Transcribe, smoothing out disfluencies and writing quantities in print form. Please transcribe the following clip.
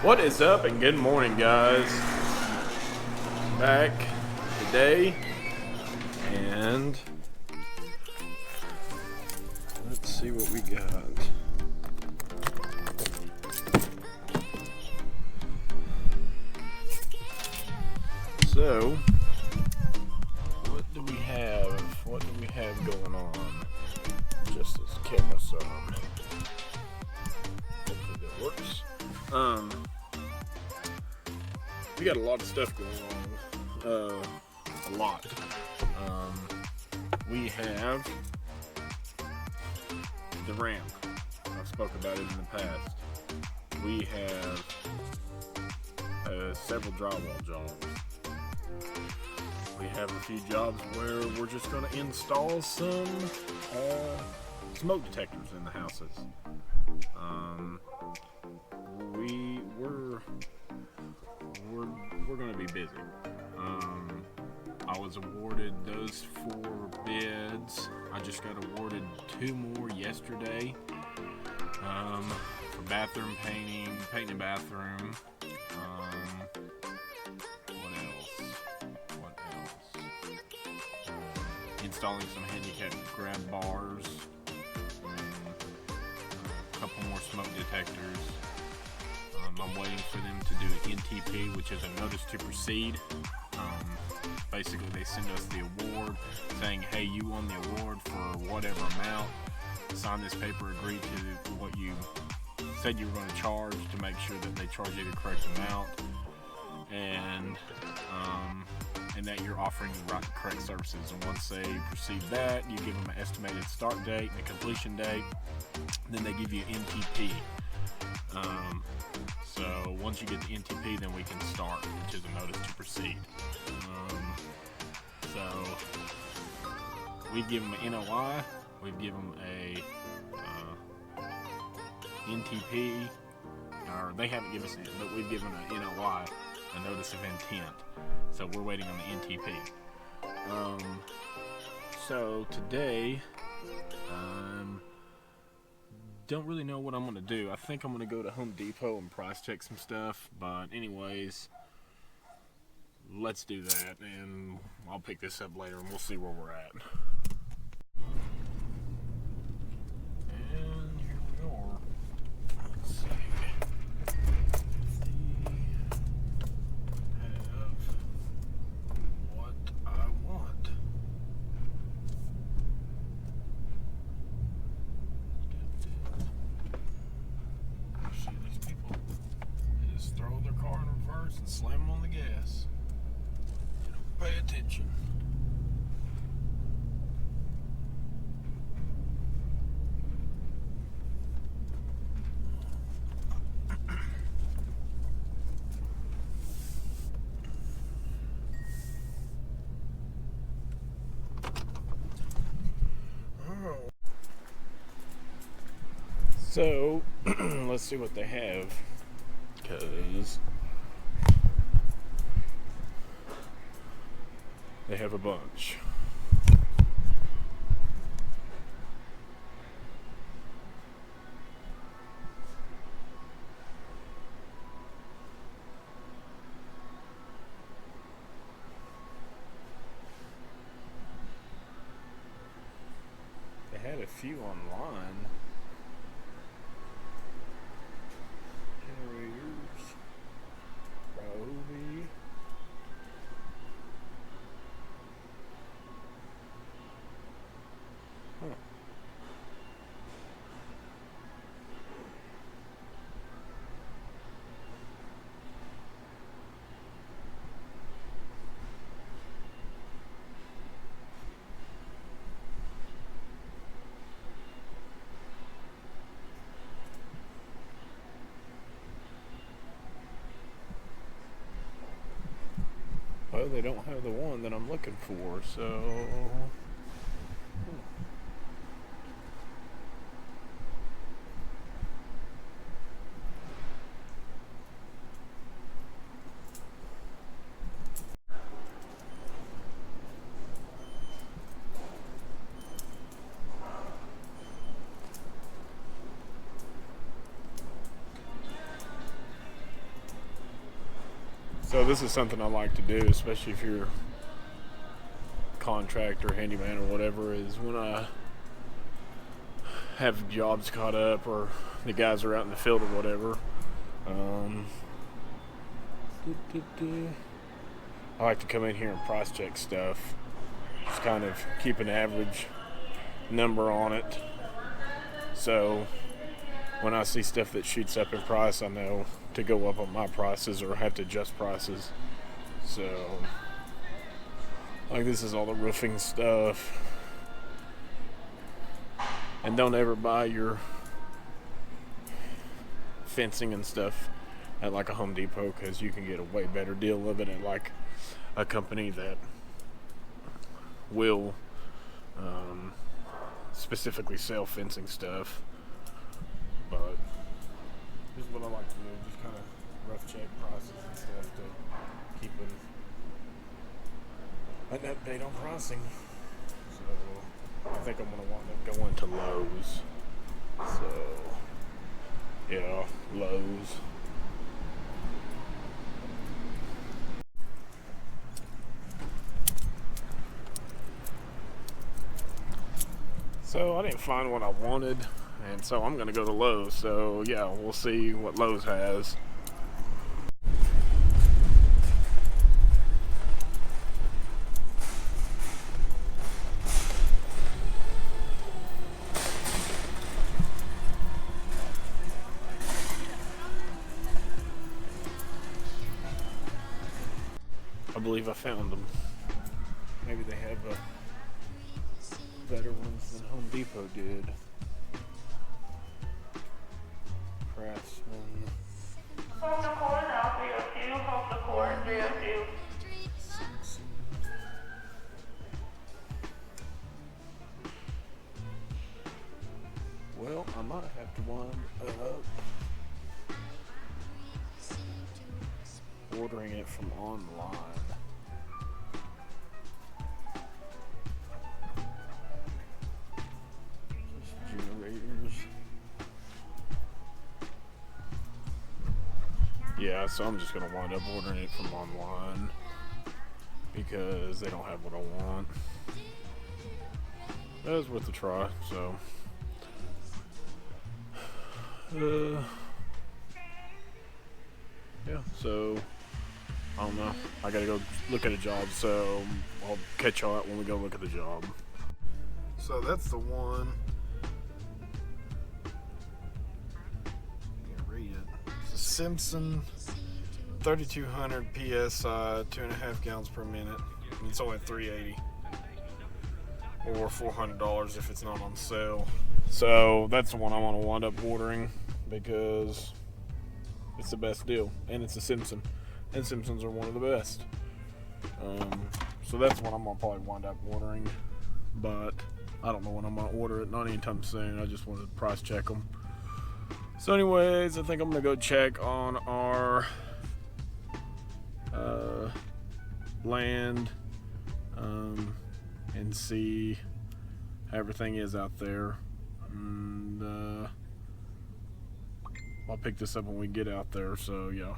What is up, and good morning, guys. Back today, and let's see what we got. So, what do we have? What do we have going on? Just this camera, so hopefully that works. We got a lot of stuff going on. A lot. We have the ramp. I've spoke about it in the past. We have several drywall jobs. We have a few jobs where we're just going to install some smoke detectors in the houses. We're going to be busy. I was awarded those 4 bids. I just got awarded 2 more yesterday for bathroom painting a bathroom. What else? Installing some handicap grab bars. A couple more smoke detectors. I'm waiting for them to do an NTP, which is a notice to proceed. Basically, they send us the award saying, hey, you won the award for whatever amount. Sign this paper, agree to what you said you were going to charge to make sure that they charge you the correct amount, and that you're offering the correct services. And once they perceive that, you give them an estimated start date and a completion date. Then they give you an NTP. So once you get the NTP, then we can start, which is a notice to proceed. So we've given them an NOI, we've given them a NTP, or they haven't given us it, but we've given an NOI, a notice of intent. So we're waiting on the NTP. So today, don't really know what I'm going to do. I think I'm going to go to Home Depot and price check some stuff. But anyways, let's do that. And I'll pick this up later and we'll see where we're at. And here we are. Let's see. Have what I want. See these people, they just throw their car in reverse and slam them on the gas. They don't pay attention. So, let's see what they have, because they have a bunch. They had a few online. Roby. Huh. Well, they don't have the one that I'm looking for, so... So this is something I like to do, especially if you're contractor, handyman, or whatever, is when I have jobs caught up or the guys are out in the field or whatever. I like to come in here and price check stuff. Just kind of keep an average number on it. So when I see stuff that shoots up in price, I know to go up on my prices or have to adjust prices. So, like, this is all the roofing stuff. And don't ever buy your fencing and stuff at like a Home Depot, because you can get a way better deal of it at like a company that will specifically sell fencing stuff. But this is what I like to do, just kind of rough check prices and stuff to keep an update on pricing. So I think I'm going to wind up going to Lowe's. So yeah, Lowe's. So I didn't find what I wanted, and so I'm gonna go to Lowe's. So yeah, we'll see what Lowe's has. I believe I found them. Maybe they have better ones than Home Depot did. Craftsman. Home Decor now 302, Home Decor 302. Well, I might have to wind up ordering it from online. Generators. Yeah, so I'm just gonna wind up ordering it from online because they don't have what I want. That was worth a try, so yeah, so I don't know. I gotta go look at a job, so I'll catch y'all out when we go look at the job. So that's the one. Can't read it. It's a Simpson 3200 PSI, 2.5 gallons per minute. And it's only $380 or $400 if it's not on sale. So that's the one I want to wind up ordering because it's the best deal, and it's a Simpson, and Simpsons are one of the best. So that's what I'm gonna probably wind up ordering, but I don't know when I'm gonna order it. Not anytime soon. I just wanted to price check them. So, anyways, I think I'm gonna go check on our land and see how everything is out there. And I'll pick this up when we get out there. So yeah.